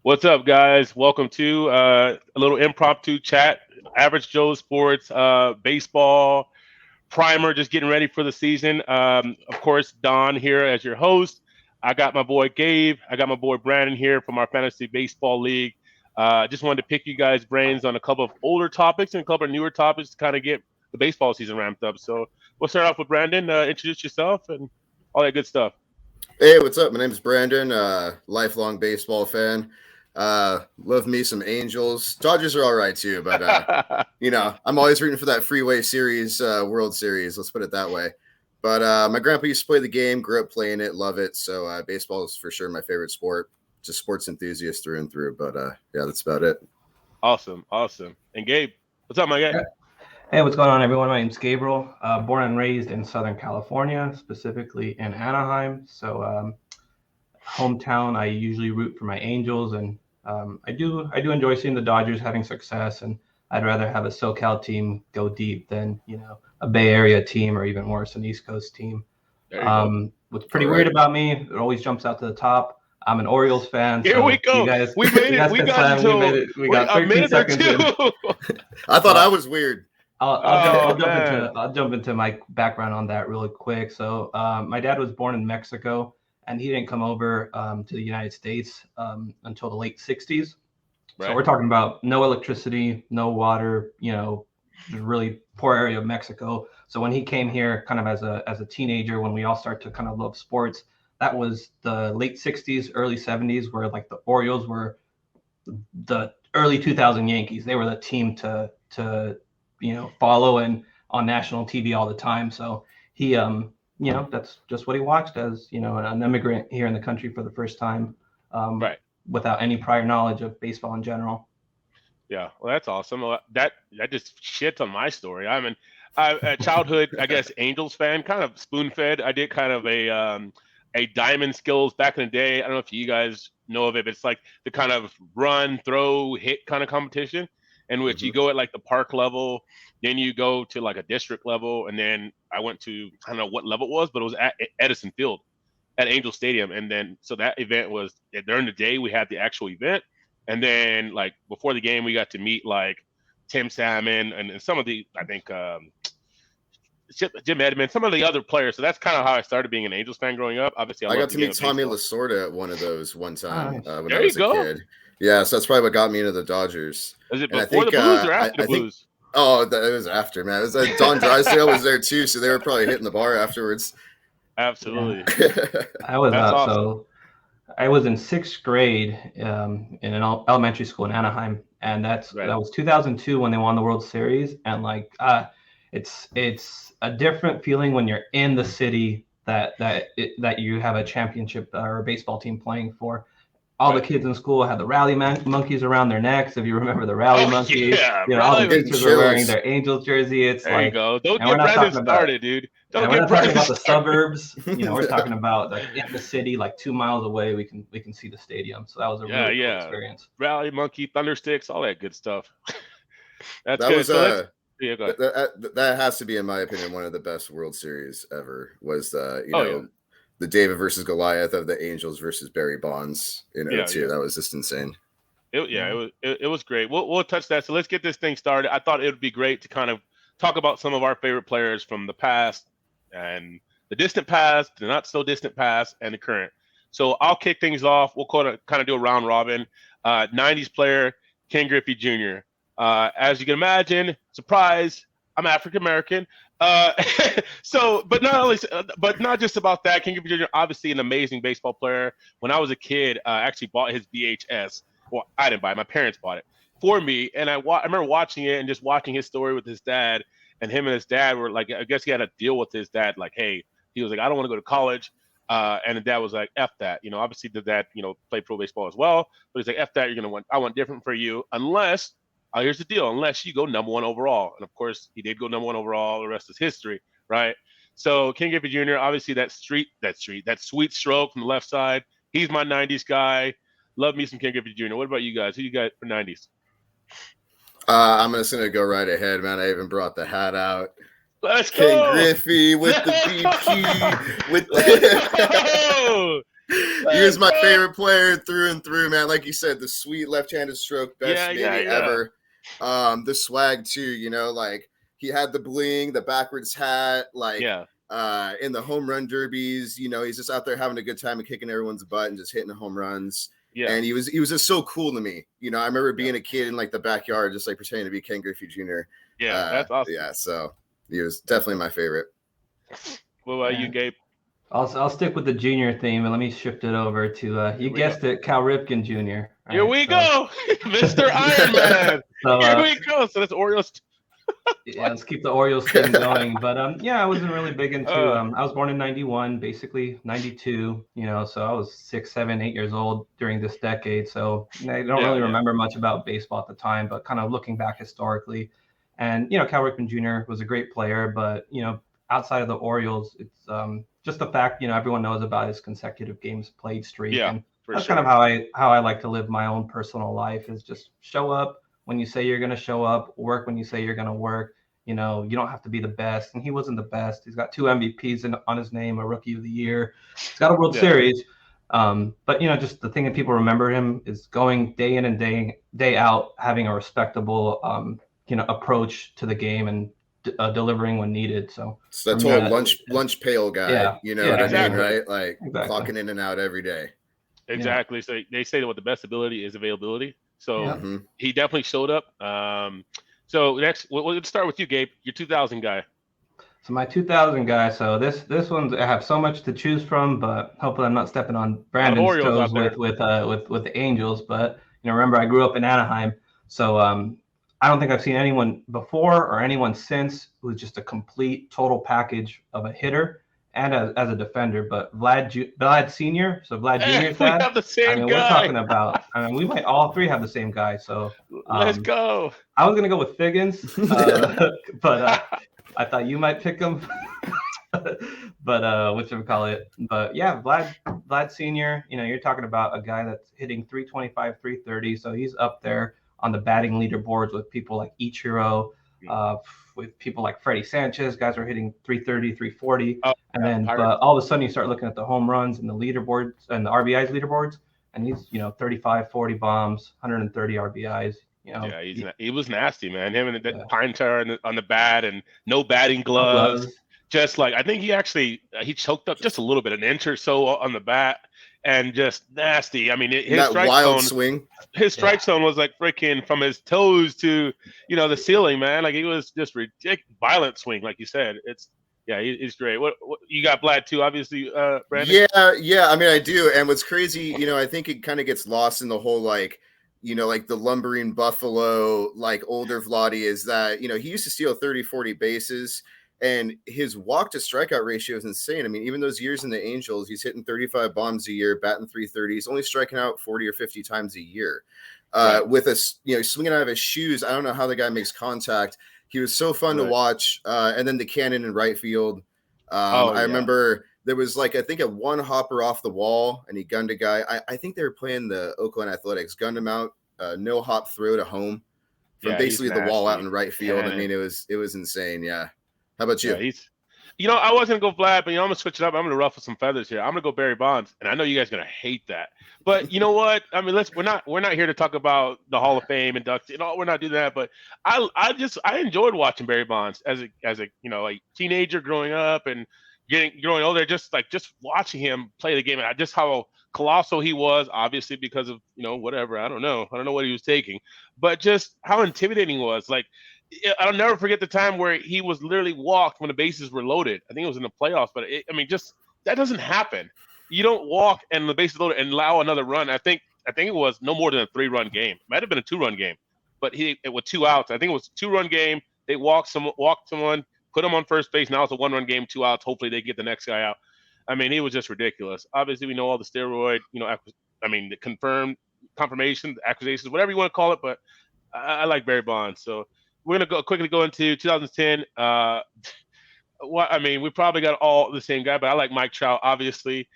What's up, guys? Welcome to a little impromptu chat. Average Joe Sports baseball primer, just getting ready for the season. Of course, Don here as your host. I got my boy Gabe. I got my boy Brandon here from our fantasy baseball league. Just wanted to pick you guys' brains on a couple of older topics and a couple of newer topics to kind of get the baseball season ramped up. So we'll start off with Brandon. Introduce yourself and all that good stuff. Hey, what's up? My name is Brandon, lifelong baseball fan. Love me some Angels. Dodgers are all right too, but I'm always rooting for that Freeway Series, World Series. Let's put it that way. But my grandpa used to play the game, grew up playing it, love it. So baseball is for sure my favorite sport. Just sports enthusiast through and through. But yeah, that's about it. Awesome. And Gabe, what's up, my guy? Hey, what's going on, everyone? My name's Gabriel. Born and raised in Southern California, specifically in Anaheim. So hometown, I usually root for my Angels, and I do enjoy seeing the Dodgers having success, and I'd rather have a SoCal team go deep than a Bay Area team, or even worse, an East Coast team. What's pretty weird about me, it always jumps out to the top. I'm an Orioles fan. Here we go. We made it. We got 13 seconds in. I thought I was weird. I'll jump into my background on that really quick. So my dad was born in Mexico, and he didn't come over to the United States until the late 60s. Right. So we're talking about no electricity, no water, really poor area of Mexico. So when he came here kind of as a teenager, when we all start to kind of love sports, that was the late 60s, early 70s, where like the Orioles were the early 2000 Yankees. They were the team to follow and on national TV all the time. So he that's just what he watched as, an immigrant here in the country for the first time, right, without any prior knowledge of baseball in general. Yeah, well, that's awesome. That just shits on my story. I mean, a childhood, I guess, Angels fan, kind of spoon-fed. I did kind of a diamond skills back in the day. I don't know if you guys know of it, but it's like the kind of run, throw, hit kind of competition, in which you go at like the park level, then you go to like a district level, and then I went to, I don't know what level it was, but it was at Edison Field at Angel Stadium. And then so that event was during the day, we had the actual event, and then like before the game, we got to meet like Tim Salmon and some of the, I think Jim Edmonds, some of the other players. So that's kind of how I started being an Angels fan growing up. Obviously, I got to meet Tommy Lasorda at one of those one time when there I was you a go. kid. Yeah, so that's probably what got me into the Dodgers. Is it before the Blues or after the Blues? It was after, man. It was Don Drysdale was there too, so they were probably hitting the bar afterwards. Absolutely. I was awesome. So I was in sixth grade in an elementary school in Anaheim, and that was 2002 when they won the World Series. And like it's a different feeling when you're in the city that you have a championship or a baseball team playing for. All the kids in school had the rally monkeys around their necks. If you remember the rally monkeys, all the teachers were wearing their Angels jersey. It's there like, you go. Don't get Brandon started, dude. We're not talking about the suburbs. We're talking about like in the city, like 2 miles away. We can see the stadium. So that was a really cool experience. Rally monkey, thundersticks, all that good stuff. That good. Was so that has to be, in my opinion, one of the best World Series ever. Was the David versus Goliath of the Angels versus Barry Bonds in 2002. That was just insane. It was great. We'll touch that. So let's get this thing started. I thought it would be great to kind of talk about some of our favorite players from the past and the distant past, the not so distant past, and the current. So I'll kick things off. We'll kind of do a round robin. 90s player, Ken Griffey Jr. As you can imagine, surprise, I'm African American. But not just about that. Ken Griffey Jr. obviously an amazing baseball player. When I was a kid, I actually bought his VHS. Well, I didn't buy it. My parents bought it for me, and I remember watching it and just watching his story with his dad. And him and his dad were like, I guess he had to deal with his dad. Like, hey, he was like, I don't want to go to college. And the dad was like, F that. Obviously the dad, played pro baseball as well. But he's like, F that. I want different for you, unless. Here's the deal. Unless you go number one overall. And, of course, he did go number one overall. The rest is history, right? So Ken Griffey Jr., obviously that sweet stroke from the left side. He's my 90s guy. Love me some Ken Griffey Jr. What about you guys? Who you got for 90s? I'm just going to go right ahead, man. I even brought the hat out. Let's Ken go. Griffey with the BP. He was my favorite player through and through, man. Like you said, the sweet left-handed stroke, best ever. The swag too, you know, like he had the bling, the backwards hat, like in the home run derbies, you know, he's just out there having a good time and kicking everyone's butt and just hitting the home runs. Yeah. And he was just so cool to me. You know, I remember being a kid in like the backyard, just like pretending to be Ken Griffey Jr. Yeah, that's awesome. Yeah, so he was definitely my favorite. What about you, Gabe? I'll stick with the junior theme and let me shift it over to you guessed it, Cal Ripken Jr. Right, here we go, Mr. Iron Man. Here we go. So that's Orioles. Yeah, let's keep the Orioles thing going. But I wasn't really big into. I was born in '91, basically '92. You know, so I was 6, 7, 8 years old during this decade. So I don't really remember much about baseball at the time, but kind of looking back historically, and you know, Cal Ripken Jr. was a great player, but you know, outside of the Orioles, it's just the fact, you know, everyone knows about his consecutive games played streak. Yeah, and that's kind of how I like to live my own personal life, is just show up when you say you're going to show up, work when you say you're going to work. You know, you don't have to be the best. And he wasn't the best. He's got 2 MVPs on his name, a Rookie of the Year. He's got a World Series. But, you know, just the thing that people remember him is going day in and day out, having a respectable, you know, approach to the game and delivering when needed. So that's whole lunch pail guy, you know what I mean, right? Like clocking in and out every day. Exactly. So they say that what the best ability is availability. So he definitely showed up. So next, we'll start with you, Gabe. Your 2000 guy. So my 2000 guy. So this one's, I have so much to choose from, but hopefully I'm not stepping on Brandon's toes with the Angels. But you know, remember I grew up in Anaheim, so I don't think I've seen anyone before or anyone since who's just a complete total package of a hitter and as a defender. But Vlad Sr. So Vlad Jr. We have the same guy. We're talking about. We might all three have the same guy. So let's go. I was gonna go with Figgins, but I thought you might pick him. But whatchamacallit. But yeah, Vlad Sr. You know, you're talking about a guy that's hitting 325, 330. So he's up there on the batting leaderboards with people like Ichiro, with people like Freddie Sanchez. Guys are hitting 330, 340. But all of a sudden you start looking at the home runs and the leaderboards and the RBIs leaderboards, and he's, you know, 35, 40 bombs, 130 RBIs. You know, he was nasty, man. Him and the pine tar on the bat and no batting gloves. Just like, I think he choked up just a little bit, an inch or so on the bat, and just nasty. I mean, his strike wild swing. His strike zone was like freaking from his toes to, you know, the ceiling, man. Like, he was just ridiculous, violent swing, like you said. He's great. What you got, Vlad too, obviously, Brandon? Yeah. I mean, I do. And what's crazy, you know, I think it kind of gets lost in the whole, like, you know, like the lumbering Buffalo, like older Vladdy, is that, you know, he used to steal 30, 40 bases, and his walk to strikeout ratio is insane. I mean, even those years in the Angels, he's hitting 35 bombs a year, batting 330. He's only striking out 40 or 50 times a year. With us, you know, swinging out of his shoes. I don't know how the guy makes contact. He was so fun to watch. And then the cannon in right field. I remember there was like, I think a one hopper off the wall and he gunned a guy. I think they were playing the Oakland Athletics, gunned him out, no hop throw to home from basically the wall out in right field. I mean, it was insane. Yeah. How about you? You know, I wasn't going to go Vlad, but you know, I'm going to switch it up. I'm going to ruffle some feathers here. I'm going to go Barry Bonds, and I know you guys are going to hate that. But you know what? I mean, we're not here to talk about the Hall of Fame inductee. You know, we're not doing that. But I enjoyed watching Barry Bonds as a you know, like teenager growing up and growing older. Just watching him play the game, and just how colossal he was. Obviously, because of, you know, whatever. I don't know what he was taking, but just how intimidating he was. Like, I'll never forget the time where he was literally walked when the bases were loaded. I think it was in the playoffs, but just that doesn't happen. You don't walk and the bases loaded and allow another run. I think it was no more than a 3-run game. It might have been a 2-run game, but with 2 outs. I think it was a 2-run game. They walked someone, put him on first base. Now it's a 1-run game, 2 outs. Hopefully they get the next guy out. I mean, he was just ridiculous. Obviously, we know all the steroid, you know, the confirmation, accusations, whatever you want to call it. But I like Barry Bonds. So we're going to quickly go into 2010. We probably got all the same guy, but I like Mike Trout, obviously.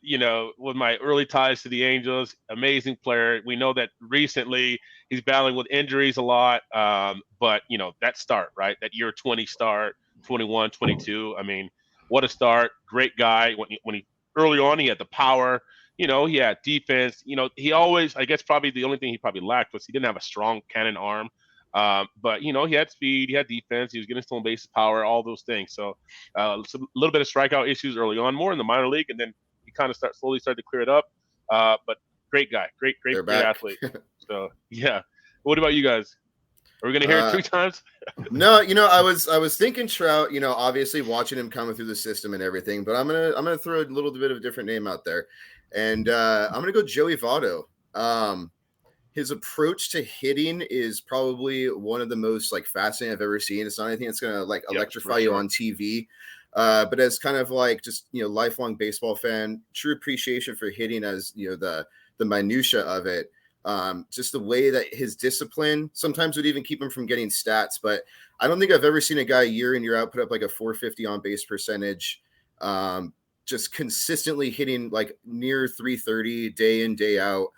You know, with my early ties to the Angels, amazing player. We know that recently he's battling with injuries a lot. But, you know, that start, right? That year 20 start, 21, 22. I mean, what a start. Great guy when he early on, he had the power. You know, he had defense. You know, he always, I guess, probably the only thing he probably lacked was he didn't have a strong cannon arm. But you know, he had speed, he had defense, he was getting stolen bases, power, all those things. So a little bit of strikeout issues early on, more in the minor league, and then he kind of slowly started to clear it up. But great guy, great athlete. So yeah. What about you guys? Are we gonna hear it 3 times? No, you know, I was thinking Trout. You know, obviously watching him coming through the system and everything, but I'm gonna throw a little bit of a different name out there, and I'm gonna go Joey Vado. His approach to hitting is probably one of the most like fascinating I've ever seen. It's not anything that's gonna like electrify you on TV, but as kind of like just, you know, lifelong baseball fan, true appreciation for hitting as, you know, the minutia of it. Just the way that his discipline sometimes would even keep him from getting stats, but I don't think I've ever seen a guy year in, year out put up like a 450 on base percentage, just consistently hitting like near 330 day in, day out.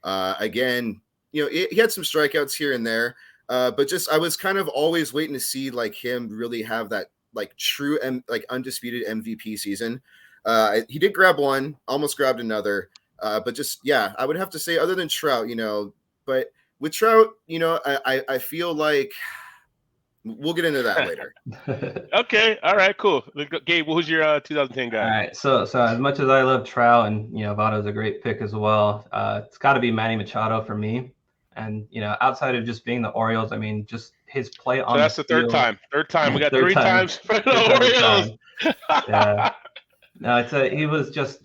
Again, you know, he had some strikeouts here and there, but just I was kind of always waiting to see like him really have that like true and like undisputed MVP season. He did grab one, almost grabbed another. But just, yeah, I would have to say other than Trout, you know, but with Trout, you know, I feel like we'll get into that later. Okay. All right, cool. Gabe, who's your 2010 guy? All right. So as much as I love Trout and, you know, Vado's a great pick as well, it's got to be Manny Machado for me. And, you know, outside of just being the Orioles, I mean, just his play on that's the third time. Third time. We got 3 times for the Orioles. Yeah. No, he was just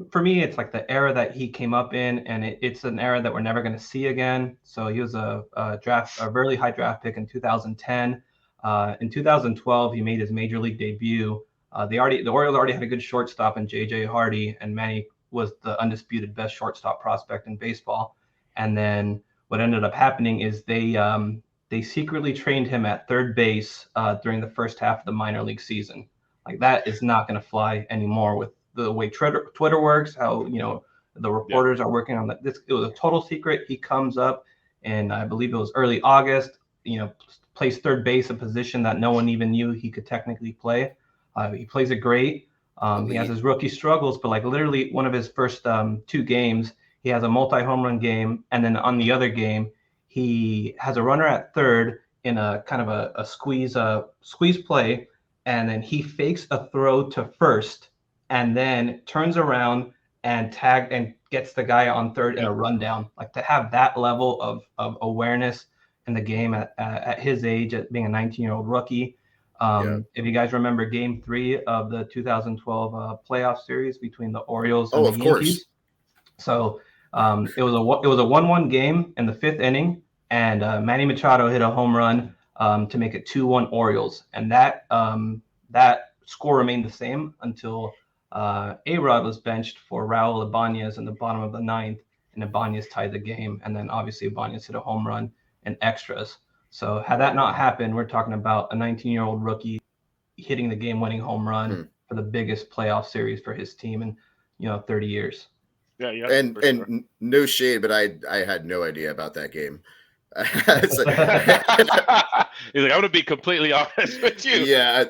for me. It's like the era that he came up in, and it's an era that we're never going to see again. So he was a really high draft pick in 2010. In 2012, he made his major league debut. The Orioles already had a good shortstop in J.J. Hardy, and Manny was the undisputed best shortstop prospect in baseball. And then what ended up happening is they secretly trained him at third base during the first half of the minor league season. Like that is not going to fly anymore with the way Twitter works, how, you know, the reporters are working on that. It was a total secret. He comes up, and I believe it was early August, you know, plays third base, a position that no one even knew he could technically play. He plays it great. He has his rookie struggles, but like literally one of his first 2 games, he has a multi-home run game. And then on the other game, he has a runner at third in a kind of a squeeze play. And then he fakes a throw to first and then turns around and gets the guy on third in a rundown. Like to have that level of awareness in the game at his age, at being a 19-year-old rookie. If you guys remember Game 3 of the 2012 playoff series between the Orioles and the Yankees. Course. So it was a 1-1 game in the 5th inning, and Manny Machado hit a home run to make it 2-1 Orioles, and that score remained the same until A-Rod was benched for Raul Ibanez in the bottom of the 9th, and Ibanez tied the game, and then obviously Ibanez hit a home run in extras. So had that not happened, we're talking about a 19-year-old rookie hitting the game-winning home run for the biggest playoff series for his team in 30 years. Yeah, and sure. No shade, but I had no idea about that game. He's like, I'm gonna be completely honest with you. Yeah,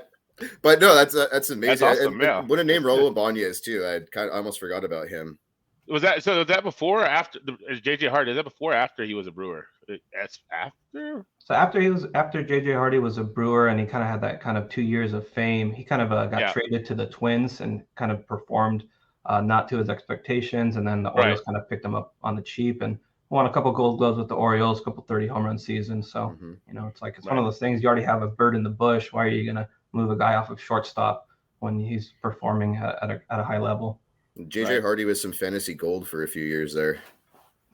but no, that's amazing. That's awesome, yeah. What a name Raul Ibanez too. I almost forgot about him. Was that before or after JJ Hardy? Is that before or after he was a Brewer? That's after. So after JJ Hardy was a Brewer, and he kind of had that kind of 2 years of fame. He kind of got traded to the Twins and kind of performed not to his expectations, and then the Orioles kind of picked him up on the cheap and won a couple Gold Gloves with the Orioles, a couple 30 home run seasons. So it's like one of those things. You already have a bird in the bush. Why are you gonna move a guy off of shortstop when he's performing at a high level? JJ Hardy was some fantasy gold for a few years there.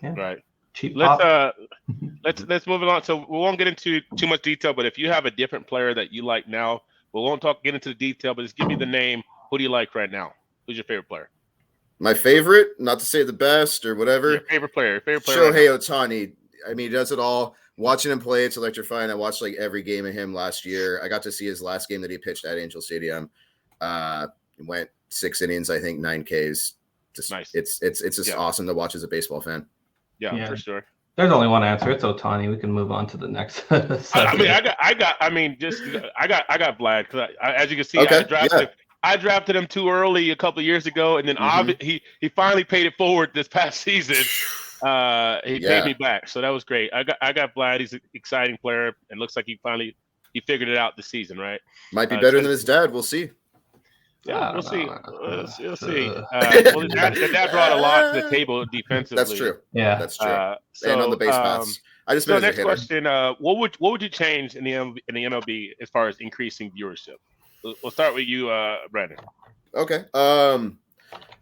Yeah. Right. Cheap. Let's move it on. So we won't get into too much detail, but if you have a different player that you like now, we won't get into the detail, but just give me the name. Who do you like right now? Who's your favorite player? My favorite, not to say the best or whatever. Your favorite player. Shohei Ohtani. I mean, he does it all. Watching him play, it's electrifying. I watched like every game of him last year. I got to see his last game that he pitched at Angel Stadium. He went 6 innings, I think 9 Ks. Just nice. It's just awesome to watch as a baseball fan. Yeah, for sure. There's only one answer. It's Ohtani. We can move on to the next. I got Vlad because as you can see, I drafted I drafted him too early a couple of years ago, and then he finally paid it forward this past season. He paid me back, so that was great. I got Vlad. He's an exciting player, and looks like he figured it out this season, right? Might be better than his dad. We'll see. Yeah, we'll see. We'll see. Well, the dad brought a lot to the table defensively. That's true. Yeah, that's true. And on the base paths. I just so next question: what would you change in the MLB as far as increasing viewership? We'll start with you, Brandon. Okay.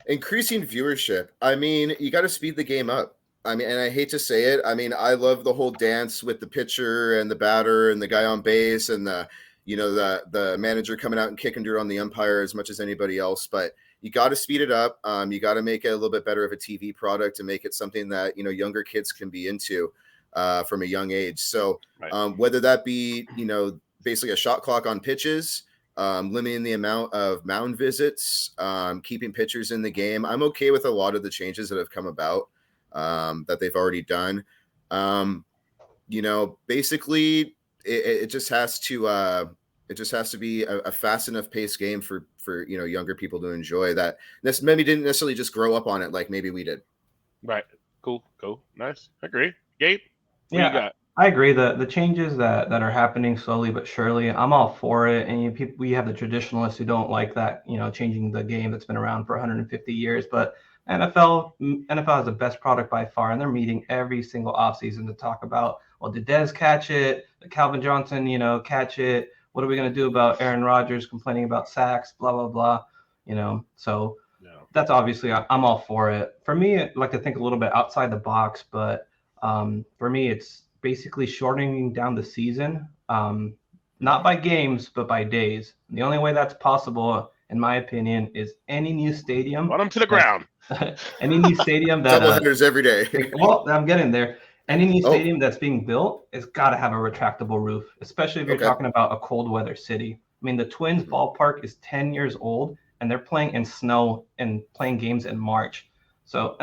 Increasing viewership. I mean, you got to speed the game up. I mean, and I hate to say it. I mean, I love the whole dance with the pitcher and the batter and the guy on base and the manager coming out and kicking dirt on the umpire as much as anybody else. But you got to speed it up. You got to make it a little bit better of a TV product and make it something that, younger kids can be into from a young age. So whether that be, basically a shot clock on pitches, limiting the amount of mound visits, keeping pitchers in the game. I'm okay with a lot of the changes that have come about that they've already done. Basically it just has to be a fast enough paced game for younger people to enjoy that. Maybe didn't necessarily just grow up on it like maybe we did. Right. Cool. Nice. Agree. Gabe? What yeah. you got? I agree. The changes that are happening slowly but surely, I'm all for it. And we have the traditionalists who don't like that, changing the game that's been around for 150 years. But NFL has the best product by far, and they're meeting every single offseason to talk about, well, did Dez catch it? Did Calvin Johnson, catch it? What are we going to do about Aaron Rodgers complaining about sacks? Blah blah blah. So that's obviously I'm all for it. For me, I like to think a little bit outside the box, but for me, it's basically shortening down the season, not by games, but by days. And the only way that's possible, in my opinion, is any new stadium. Run them to the ground. Any new stadium that double headers every day. Well, I'm getting there. Any new stadium that's being built has got to have a retractable roof, especially if you're talking about a cold weather city. I mean, the Twins ballpark is 10 years old, and they're playing in snow and playing games in March. So,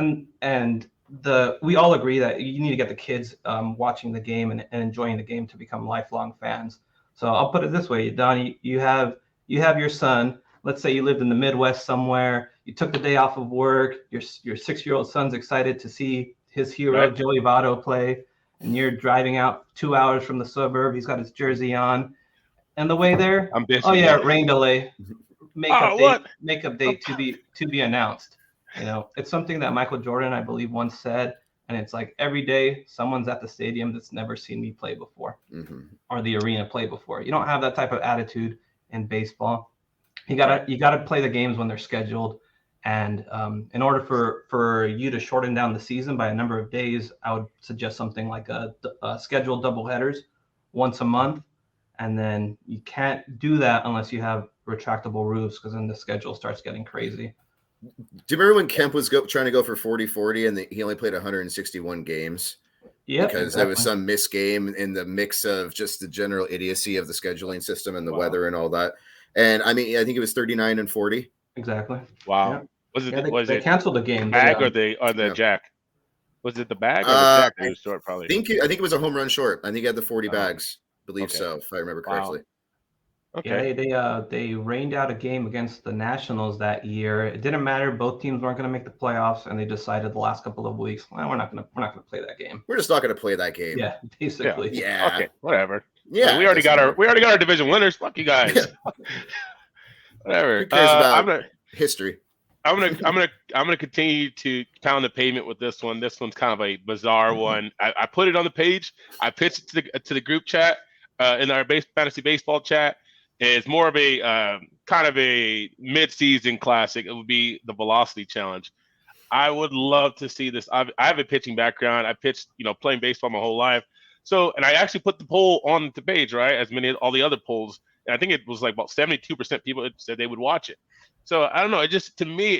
we all agree that you need to get the kids watching the game and enjoying the game to become lifelong fans. So I'll put it this way, Donnie, you have your son. Let's say you lived in the Midwest somewhere. You took the day off of work. Your 6-year-old son's excited to see his hero, Joey Vado, play. And you're driving out 2 hours from the suburb. He's got his jersey on. And the way there, rain delay. Makeup date to be announced. It's something that Michael Jordan, I believe, once said, and it's like every day someone's at the stadium that's never seen me play before or the arena play before. You don't have that type of attitude in baseball. You gotta play the games when they're scheduled, and in order for you to shorten down the season by a number of days, I would suggest something like a scheduled doubleheaders once a month, and then you can't do that unless you have retractable roofs, because then the schedule starts getting crazy. Do you remember when Kemp was trying to go for 40-40 and he only played 161 games? Yeah, because there was some missed game in the mix of just the general idiocy of the scheduling system and the weather and all that. And I mean, I think it was 39-40. Exactly. Wow. Yeah. They canceled the game. Bag or the jack? Was it the bag or the jack that was short? Probably. I think it was a home run short. I think he had the 40 bags. I believe so, if I remember correctly. Okay. Yeah, they rained out a game against the Nationals that year. It didn't matter; both teams weren't going to make the playoffs, and they decided the last couple of weeks, well, we're not going to play that game. We're just not going to play that game. Yeah, basically. Yeah. Okay. Whatever. Yeah. We already got our division winners. Fuck you guys. Whatever. Who cares about history? I'm gonna continue to pound the pavement with this one. This one's kind of a bizarre one. I put it on the page. I pitched it to the group chat in our fantasy baseball chat. It's more of a kind of a mid-season classic. It would be the velocity challenge. I would love to see this. I have a pitching background. I pitched, playing baseball my whole life. So, and I actually put the poll on the page, right? As many all the other polls. And I think it was like about 72% people said they would watch it. So I don't know. It just, to me,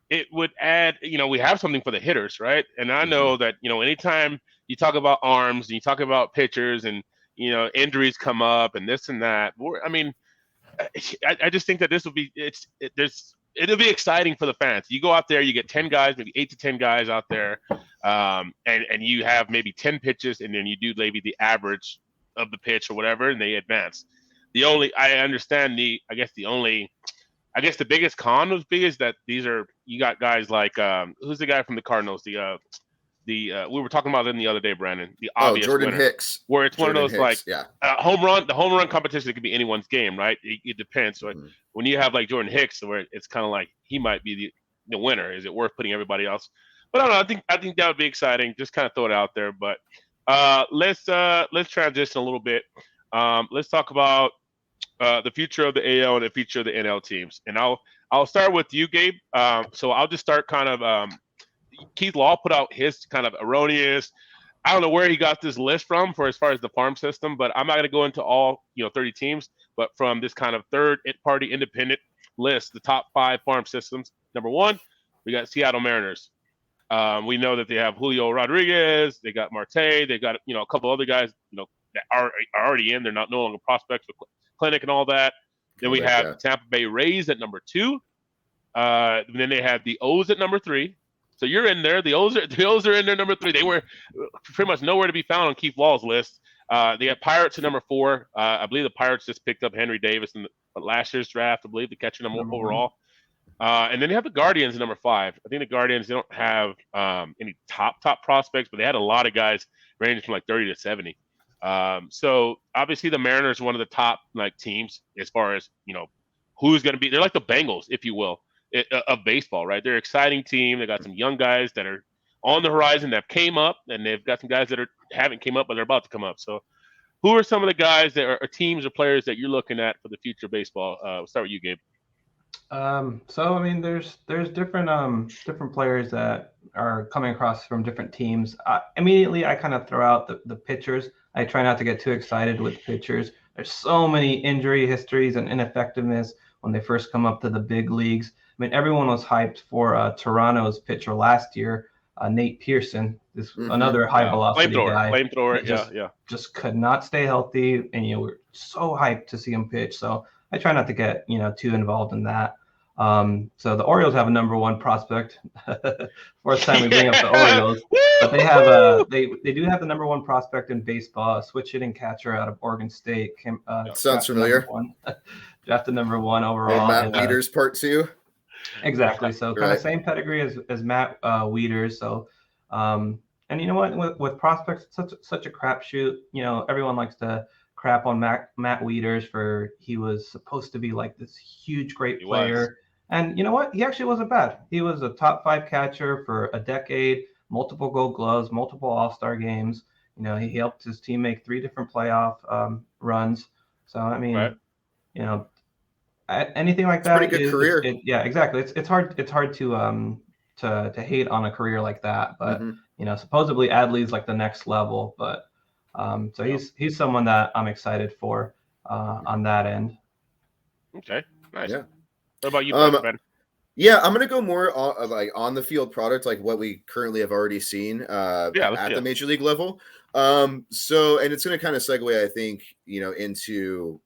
it would add, we have something for the hitters, right? And I know that, anytime you talk about arms and you talk about pitchers and, injuries come up and this and that. I mean, I just think that this will be, it'll be exciting for the fans. You go out there, you get 10 guys, maybe 8 to 10 guys out there, and you have maybe 10 pitches, and then you do maybe the average of the pitch or whatever, and they advance. I understand the only I guess the biggest con would be is that you got guys like who's the guy from the Cardinals? We were talking about him the other day, Brandon. The obvious Jordan winner, Hicks, where it's Jordan one of those Hicks, like home run. The home run competition, it could be anyone's game, right? It depends. So when you have like Jordan Hicks, where it's kind of like he might be the winner. Is it worth putting everybody else? But I don't know. I think that would be exciting. Just kind of throw it out there. But let's transition a little bit. Let's talk about the future of the AL and the future of the NL teams. And I'll start with you, Gabe. So I'll just start kind of. Keith Law put out his kind of erroneous. I don't know where he got this list from for as far as the farm system, but I'm not going to go into all 30 teams. But from this kind of third-party independent list, the top 5 farm systems. Number 1, we got Seattle Mariners. We know that they have Julio Rodriguez, they got Marte, they got a couple other guys that are already in. They're no longer prospects for Clinic and all that. Then we have Tampa Bay Rays at number 2. Then they have the O's at number 3. So you're in there. The O's are in there number 3. They were pretty much nowhere to be found on Keith Law's list. They have Pirates at number 4. I believe the Pirates just picked up Henry Davis in last year's draft. I believe the catcher number overall. And then they have the Guardians at number 5. I think the Guardians, they don't have any top prospects, but they had a lot of guys ranging from like 30 to 70. So obviously the Mariners are one of the top like teams as far as who's going to be. They're like the Bengals, if you will, of baseball, right? They're an exciting team. They got some young guys that are on the horizon that came up, and they've got some guys that haven't came up, but they're about to come up. So who are some of the guys that are teams or players that you're looking at for the future of baseball? We'll start with you, Gabe. So I mean, there's different players that are coming across from different teams. Immediately, I kind of throw out the pitchers. I try not to get too excited with pitchers. There's so many injury histories and ineffectiveness when they first come up to the big leagues. I mean, everyone was hyped for Toronto's pitcher last year, Nate Pearson. This another high velocity guy. Flamethrower, just could not stay healthy, and we're so hyped to see him pitch. So I try not to get too involved in that. So the Orioles have a number 1 prospect. Fourth time we bring up the Orioles, but they have they do have the number 1 prospect in baseball, a switch hitting catcher out of Oregon State. Sounds familiar. Drafted number 1 overall. Matt Wieters part 2. Exactly. So kind of same pedigree as Matt Wieters. So and you know what, with prospects, it's such a crapshoot. Everyone likes to crap on Matt Wieters for he was supposed to be like this huge great player. And you know what? He actually wasn't bad. He was a top 5 catcher for a decade, multiple Gold Gloves, multiple All-Star games. He helped his team make 3 different playoff runs. So I mean, anything like that. Pretty good career. Yeah, exactly. It's hard to hate on a career like that. But supposedly Adley's like the next level. But so he's someone that I'm excited for on that end. Okay, nice. Yeah. What about you, Ben? Yeah, I'm gonna go more on the field product, like what we currently have already seen at the major league level. So, and it's gonna kind of segue, I think, into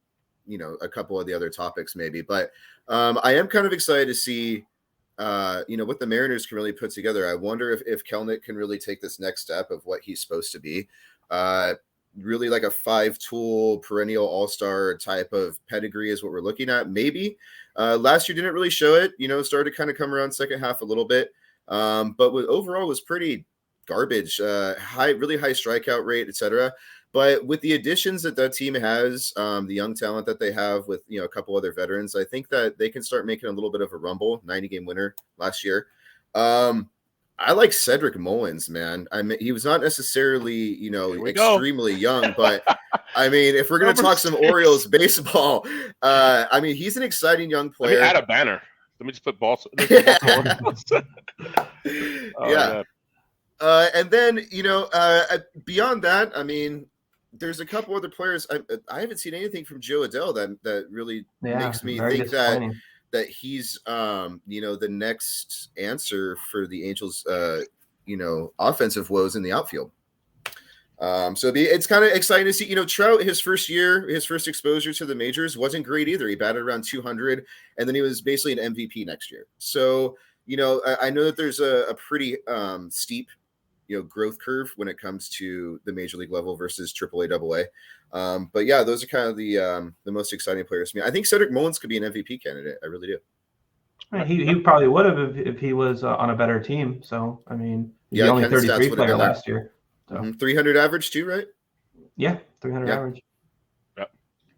a couple of the other topics maybe, but I am kind of excited to see what the Mariners can really put together. I wonder if Kelnick can really take this next step of what he's supposed to be. Really like a 5-tool perennial all-star type of pedigree is what we're looking at. Maybe last year didn't really show it, started to kind of come around second half a little bit. But overall was pretty garbage, really high strikeout rate, etc. But with the additions that team has, the young talent that they have with, a couple other veterans, I think that they can start making a little bit of a rumble. 90-game winner last year. I like Cedric Mullins, man. I mean, he was not necessarily, extremely young, but I mean, if we're going to talk some Orioles baseball, I mean, he's an exciting young player. Let me add a banner. Let me just put balls. Yeah. And then, beyond that, I mean, there's a couple other players. I haven't seen anything from Joe Adele that really makes me think that he's, the next answer for the Angels, offensive woes in the outfield. So it's kind of exciting to see, Trout, his first exposure to the majors wasn't great either. He batted around 200, and then he was basically an MVP next year. So, I know that there's a pretty steep, growth curve when it comes to the major league level versus AAA, AA. But yeah, those are kind of the most exciting players to me. I think Cedric Mullins could be an MVP candidate. I really do. He probably would have if he was on a better team. So I mean, he's the only Ken's 33 stats would have player been there. last year. So 300 average too, right? yeah, 300 average. Yep.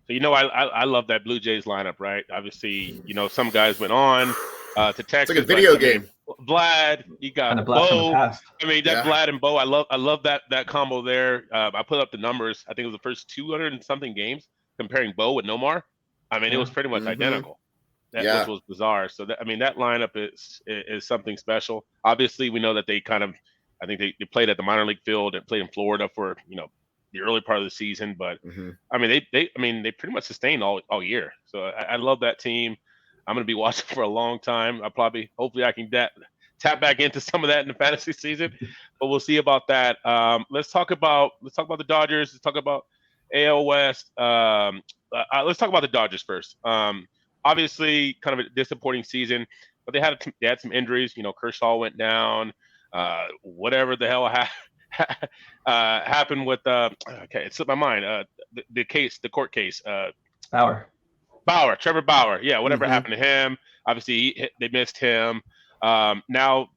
So I love that Blue Jays lineup, right? Obviously, some guys went on to Texas. It's like a video game. Vlad, you got Bo. I mean, that Vlad and Bo, I love that combo there. I put up the numbers. I think it was the first 200 and something games comparing Bo with Nomar. I mean, it was pretty much identical. Which was bizarre. So that lineup is something special. Obviously, we know that they I think they played at the minor league field and played in Florida for the early part of the season. But I mean, they pretty much sustained all year. So I love that team. I'm going to be watching for a long time. Hopefully I can tap back into some of that in the fantasy season, but we'll see about that. Let's talk about the Dodgers. Let's talk about AL West. Let's talk about the Dodgers first. Obviously kind of a disappointing season, but they had some injuries. Kershaw went down, whatever the hell happened with, it slipped my mind. The court case, Trevor Bauer. Yeah, whatever happened to him. Obviously, they missed him. Now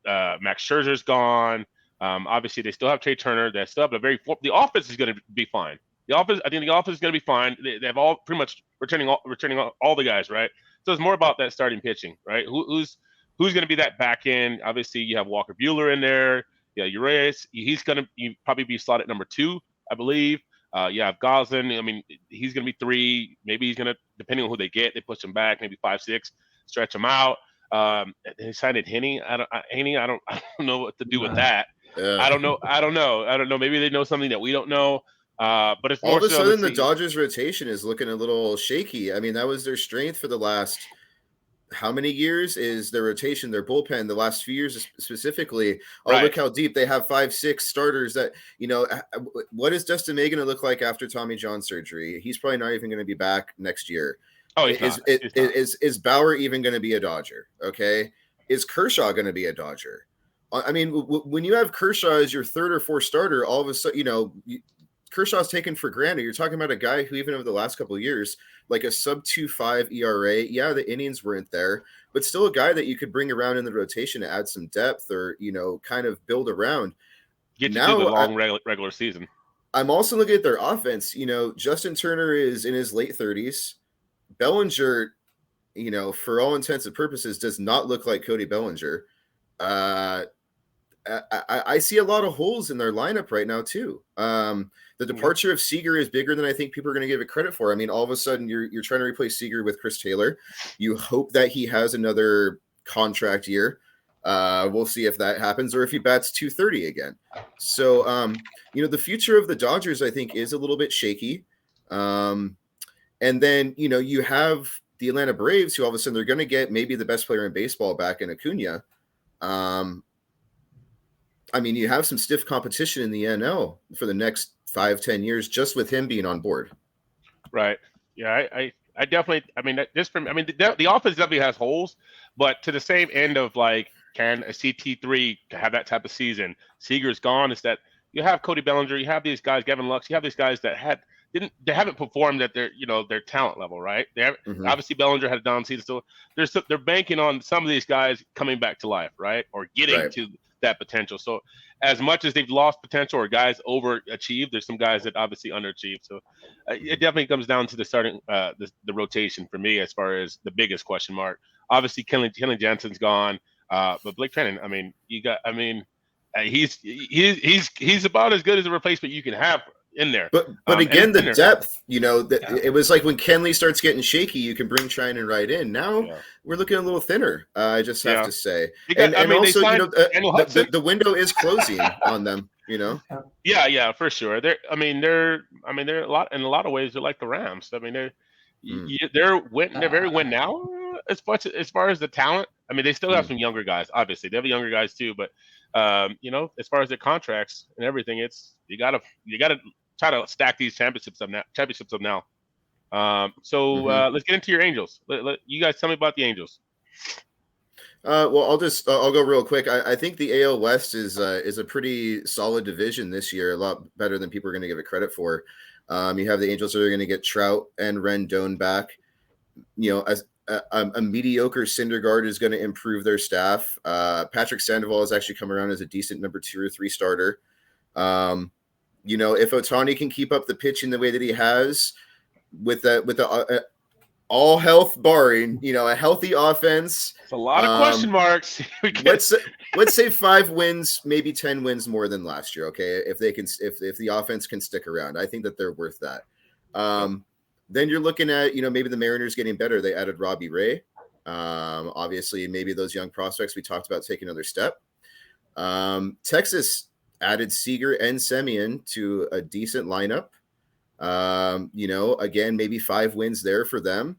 Max Scherzer's gone. Obviously, they still have Trey Turner. They still have the offense is going to be fine. I think the offense is going to be fine. They have all pretty much returning all the guys, right? So it's more about that starting pitching, right? Who's going to be that back end? Obviously, you have Walker Buehler in there. Yeah, Urias. He's going to probably be slotted number 2, I believe. You have Goslin. I mean, he's going to be 3. Maybe he's going to, depending on who they get, they push him back, maybe 5, 6, stretch him out. They signed Henney. I don't know what to do with that. Yeah. I don't know. Maybe they know something that we don't know. But it's all of a sudden the Dodgers rotation is looking a little shaky. I mean, that was their strength for the last how many years is their rotation, their bullpen, the last few years specifically. Look how deep they have 5, 6 starters that, what is Dustin May going to look like after Tommy John surgery? He's probably not even going to be back next year. Oh, is Bauer even going to be a Dodger? Okay. Is Kershaw going to be a Dodger? I mean, when you have Kershaw as your 3rd or 4th starter, all of a sudden, Kershaw's taken for granted. You're talking about a guy who, even over the last couple of years, like a sub 2.5 ERA. Yeah, the innings weren't there, but still a guy that you could bring around in the rotation to add some depth or, kind of build around. Get you to the long regular season. I'm also looking at their offense. Justin Turner is in his late 30s. Bellinger, for all intents and purposes, does not look like Cody Bellinger. I see a lot of holes in their lineup right now too. The departure of Seager is bigger than I think people are going to give it credit for. I mean, all of a sudden you're trying to replace Seager with Chris Taylor. You hope that he has another contract year. We'll see if that happens or if he bats 230 again. So, the future of the Dodgers, I think, is a little bit shaky. And then, you have the Atlanta Braves, who all of a sudden they're going to get maybe the best player in baseball back in Acuna. I mean, you have some stiff competition in the NL for the next 5-10 years, just with him being on board. Right. Yeah. I definitely, the offense definitely has holes, but to the same end of like, can a CT3 have that type of season? Seager's gone. Is that you have Cody Bellinger, you have these guys, Gavin Lux, you have these guys that haven't performed at their talent level, right? Obviously Bellinger had a down season, so they're banking on some of these guys coming back to life, right? Or getting to that potential. So as much as they've lost potential or guys overachieved, there's some guys that obviously underachieved. So it definitely comes down to the starting the rotation for me as far as the biggest question mark. Obviously Kenley Jansen's gone, but Blake Treinen, he's about as good as a replacement you can have in there. But again, the depth, it was like when Kenley starts getting shaky, you can bring Treinen right in. Now we're looking a little thinner. I just have to say, also, the window is closing on them. Yeah, for sure. They're a lot in a lot of ways. They're like the Rams. I mean, they're very win now as far as the talent. I mean, they still have some younger guys. Obviously, they have younger guys too. But as far as their contracts and everything, you gotta try to stack these championships up now. Let's get into your Angels. You guys tell me about the Angels. Well, I'll go real quick. I think the AL West is a pretty solid division this year, a lot better than people are going to give it credit for. You have the Angels that are going to get Trout and Rendon back. a mediocre Syndergaard is going to improve their staff. Patrick Sandoval has actually come around as a decent number 2 or 3 starter. If Ohtani can keep up the pitching the way that he has with the all health barring, a healthy offense. It's a lot of question marks. Let's say 5 wins, maybe 10 wins more than last year. Okay. If the offense can stick around, I think that they're worth that. Then you're looking at, maybe the Mariners getting better. They added Robbie Ray. Obviously maybe those young prospects we talked about take another step. Texas added Seager and Semien to a decent lineup. Again, maybe 5 wins there for them.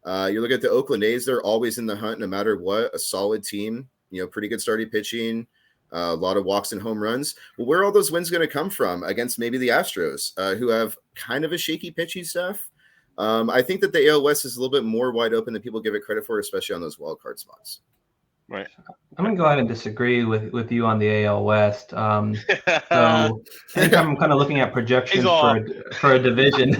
You look at the Oakland A's, they're always in the hunt no matter what, a solid team, pretty good starting pitching, a lot of walks and home runs. Well, where are all those wins going to come from against maybe the Astros, who have kind of a shaky pitching staff? I think that the AL West is a little bit more wide open than people give it credit for, especially on those wild card spots. Right. I'm going to go ahead and disagree with you on the AL West. So anytime I'm kind of looking at projections for a division,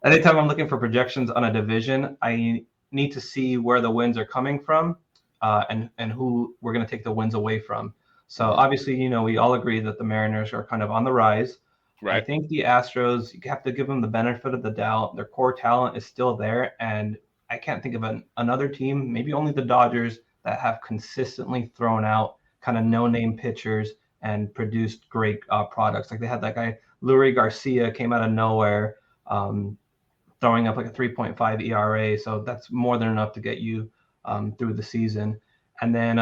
anytime I'm looking for projections on a division, I need to see where the wins are coming from and who we're going to take the wins away from. So obviously, we all agree that the Mariners are kind of on the rise. Right. I think the Astros, you have to give them the benefit of the doubt. Their core talent is still there. And I can't think of another team, maybe only the Dodgers, that have consistently thrown out kind of no-name pitchers and produced great products. Like they had that guy, Lurie Garcia, came out of nowhere, throwing up like a 3.5 ERA. So that's more than enough to get you through the season. And then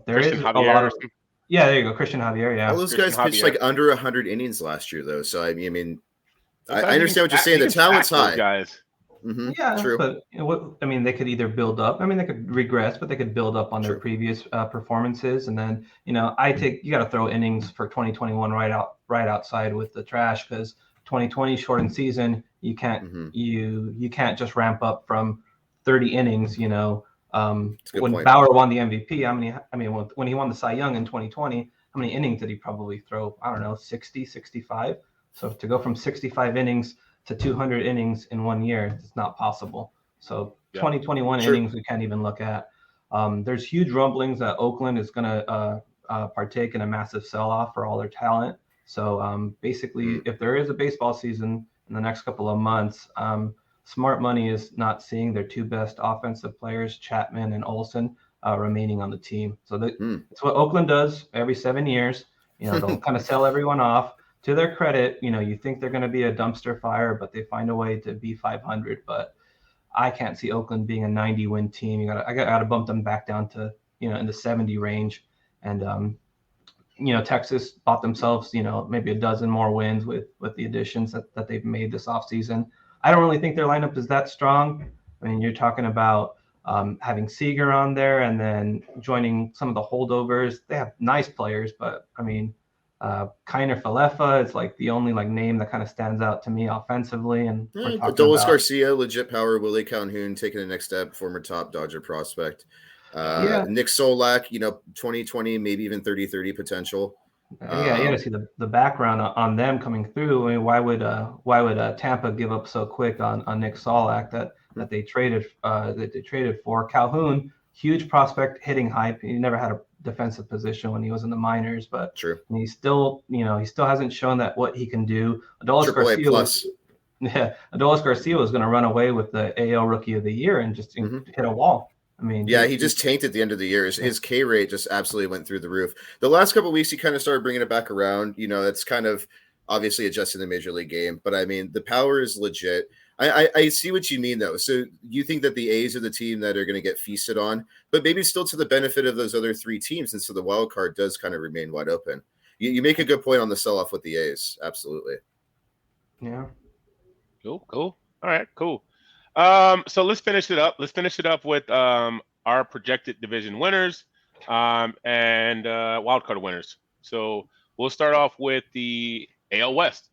there Christian is Javier. A lot of – yeah, there you go, Christian Javier, yeah. All those guys pitched like under 100 innings last year, though. So, I understand what you're saying. The talent's high. Guys. Mm-hmm. Yeah, true. But they could either build up. They could regress, but they could build up on their previous performances. And then, you got to throw innings for 2021 right outside with the trash, because 2020 shortened season. You can't you can't just ramp up from 30 innings. When point. Bauer won the MVP, when he won the Cy Young in 2020, how many innings did he probably throw? I don't know, 60, 65. So to go from 65 innings to 200 innings in 1 year, it's not possible. So 2021 innings we can't even look at. There's huge rumblings that Oakland is going to partake in a massive sell-off for all their talent. So basically, if there is a baseball season in the next couple of months, smart money is not seeing their 2 best offensive players, Chapman and Olsen, remaining on the team. So that's what Oakland does every 7 years. They'll kind of sell everyone off. To their credit, you think they're going to be a dumpster fire, but they find a way to be 500. But I can't see Oakland being a 90-win team. I got to bump them back down to in the 70 range. And Texas bought themselves maybe a dozen more wins with the additions that they've made this offseason. I don't really think their lineup is that strong. You're talking about having Seager on there and then joining some of the holdovers. They have nice players, but Kiner Falefa is like the only name that kind of stands out to me offensively. And Adolis Garcia, legit power. Willie Calhoun taking the next step, former top Dodger prospect. Nick Solak, 2020, maybe even 30-30 potential. You got to see the background on them coming through. Why would Tampa give up so quick on Nick Solak that they traded for? Calhoun, huge prospect, hitting hype. He never had a defensive position when he was in the minors, but he still hasn't shown that what he can do. Adolis Garcia was going to run away with the AL Rookie of the Year and just hit a wall. He just tanked at the end of the year. His K rate just absolutely went through the roof. The last couple of weeks, he kind of started bringing it back around. That's kind of obviously adjusting the major league game, but the power is legit. I see what you mean, though. So you think that the A's are the team that are going to get feasted on, but maybe still to the benefit of those other 3 teams. And so the wild card does kind of remain wide open. You make a good point on the sell-off with the A's. Absolutely. Yeah. Cool. All right, cool. So let's finish it up. Let's finish it up with our projected division winners and wild card winners. So we'll start off with the AL West.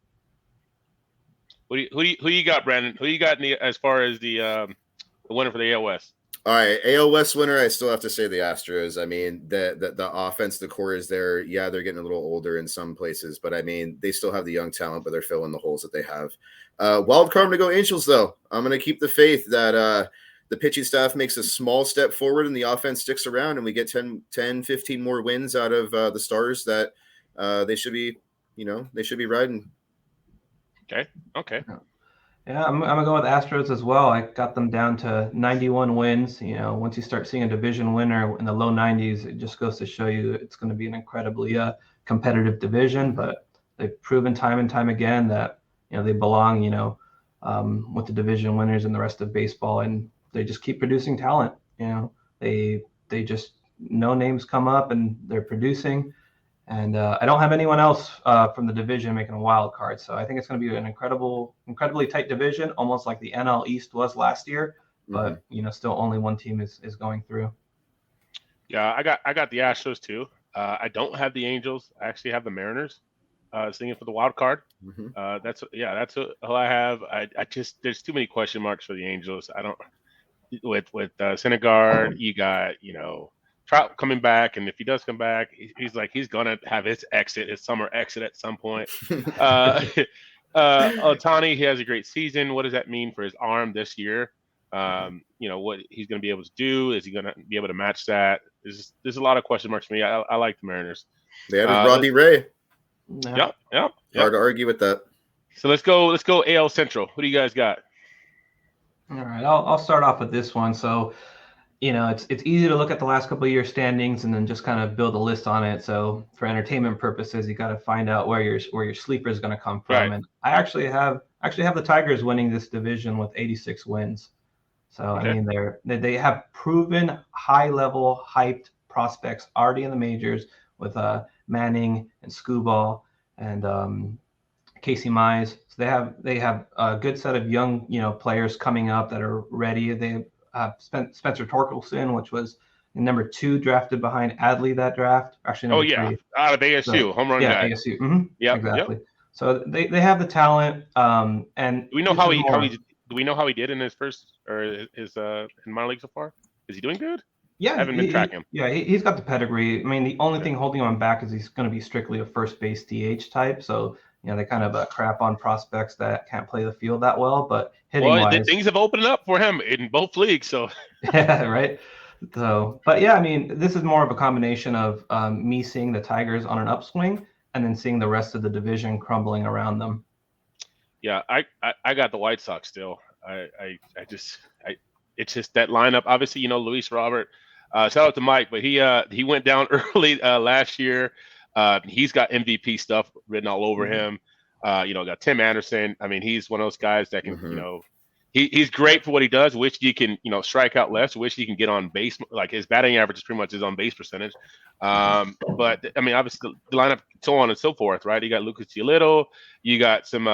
Who you got, Brandon? Who you got as far as the winner for the AL West? All right, AL West winner. I still have to say the Astros. The offense, the core is there. Yeah, they're getting a little older in some places, but they still have the young talent, but they're filling the holes that they have. Wild card, I'm going to go Angels, though. I'm going to keep the faith that the pitching staff makes a small step forward and the offense sticks around and we get 10, 15 more wins out of the Stars that they should be riding. Okay. Yeah, I'm gonna go with Astros as well. I got them down to 91 wins. Once you start seeing a division winner in the low 90s, it just goes to show you it's going to be an incredibly competitive division. But they've proven time and time again that they belong. With the division winners and the rest of baseball, and they just keep producing talent. They just no names come up and they're producing. And I don't have anyone else from the division making a wild card. So I think it's going to be an incredibly tight division, almost like the NL East was last year. But, still only one team is going through. Yeah, I got the Astros too. I don't have the Angels. I actually have the Mariners singing for the wild card. That's all I have. I just there's too many question marks for the Angels. I don't with Syndergaard, you got, Trout coming back, and if he does come back, he's gonna have his summer exit at some point. Ohtani, he has a great season. What does that mean for his arm this year? What he's gonna be able to do? Is he gonna be able to match that? There's a lot of question marks for me. I like the Mariners. They added Robbie Ray. Yeah. Hard to argue with that. So let's go AL Central. What do you guys got? All right, I'll start off with this one. So. It's easy to look at the last couple of years standings and then just kind of build a list on it. So for entertainment purposes, you got to find out where your sleeper is going to come from. Right. And I actually have the Tigers winning this division with 86 wins. So okay. I mean, they have proven high level hyped prospects already in the majors with Manning and Skubal and Casey Mize. So they have a good set of young players coming up that are ready. They Spencer Torkelson, which was number 2 drafted behind Adley that draft. Actually, number 3. Out of ASU, home run guy. ASU. Mm-hmm. Yeah, exactly. Yep. So they have the talent. And do we know how he did in his first or his in minor league so far? Is he doing good? Yeah, I haven't been tracking him. Yeah, he's got the pedigree. I mean, the only thing holding him back is he's going to be strictly a first base DH type. So they kind of crap on prospects that can't play the field that well, but hitting-wise, things have opened up for him in both leagues. So yeah, right. So, but yeah, I mean, this is more of a combination of me seeing the Tigers on an upswing and then seeing the rest of the division crumbling around them. Yeah, I got the White Sox still. It's just that lineup. Obviously, Luis Robert. Shout out to Mike, but he went down early last year. He's got MVP stuff written all over him. Got Tim Anderson. I mean, he's one of those guys that can, he's great for what he does. Wish he can, strike out less. Wish he can get on base. Like his batting average is pretty much his on base percentage. But I mean, obviously the lineup, so on and so forth, right? You got Lucas Giolito. You got some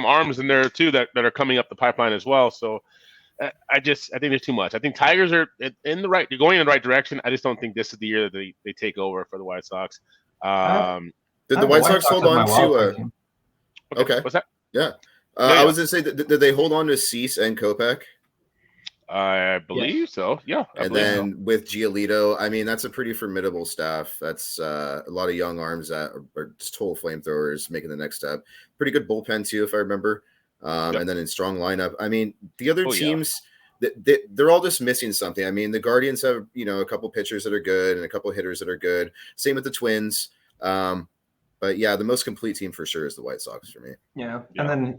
arms in there too that are coming up the pipeline as well. So I think there's too much. I think Tigers are going in the right direction. I just don't think this is the year that they take over for the White Sox. Did the White Sox hold on to? Okay. What's that? Yeah. I was going to say, did they hold on to Cease and Kopech? I believe so. Yeah. Then with Giolito, I mean, that's a pretty formidable staff. That's a lot of young arms that are just total flamethrowers making the next step. Pretty good bullpen too, if I remember. And then in strong lineup. I mean, the other teams, they're all just missing something. I mean, the Guardians have, a couple pitchers that are good and a couple hitters that are good. Same with the Twins. But yeah, the most complete team for sure is the White Sox for me. Yeah. And then,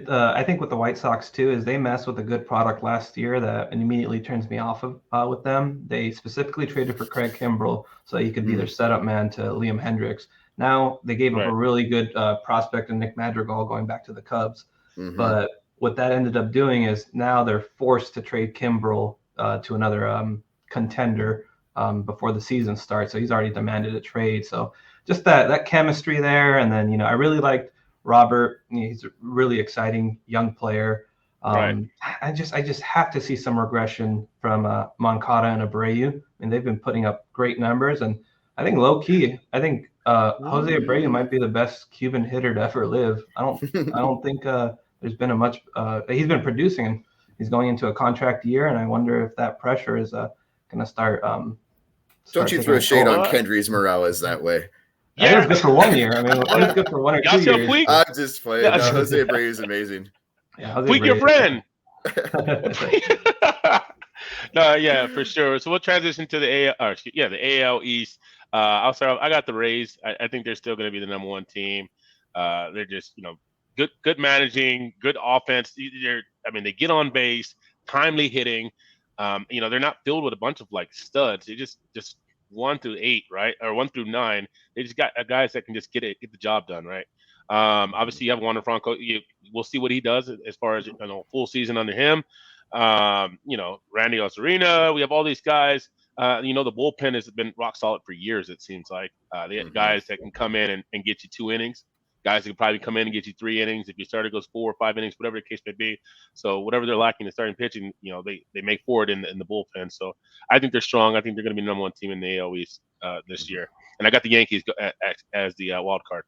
I think with the White Sox too, is they messed with a good product last year that immediately turns me off of with them. They specifically traded for Craig Kimbrell so he could be their setup man to Liam Hendricks. Now they gave up a really good prospect in Nick Madrigal going back to the Cubs. But what that ended up doing is now they're forced to trade Kimbrell to another contender before the season starts. So he's already demanded a trade. So just that chemistry there. And then, I really liked Robert. He's a really exciting young player. I just have to see some regression from Moncada and Abreu. I mean, they've been putting up great numbers. And I think low key, Jose Abreu might be the best Cuban hitter to ever live. I don't think there's been he's been producing and he's going into a contract year. And I wonder if that pressure is going to start. Don't you throw shade on Kendrys Morales that way. Yeah, it was good for 1 year. I mean, it was good for 1 or 2 years. I'm just playing. No, Jose Abreu is amazing. Yeah, Tweak your friend. No, yeah, for sure. So we'll transition to the AL East. I'll start off. I got the Rays. I think they're still going to be the number one team. They're just, good managing, good offense. They get on base, timely hitting. They're not filled with a bunch of like studs. They just 1 through 8, right, or 1 through 9. They just got guys that can just get the job done, right. Obviously, you have Wander Franco. We'll see what he does as far as full season under him. Randy Osarina. We have all these guys. The bullpen has been rock solid for years. It seems like they have guys that can come in and get you 2 innings. Guys that can probably come in and get you 3 innings. If your starter goes 4 or 5 innings, whatever the case may be. So whatever they're lacking in starting pitching, they make forward in the bullpen. So I think they're strong. I think they're going to be the number one team in the AL East this year. And I got the Yankees as the wild card.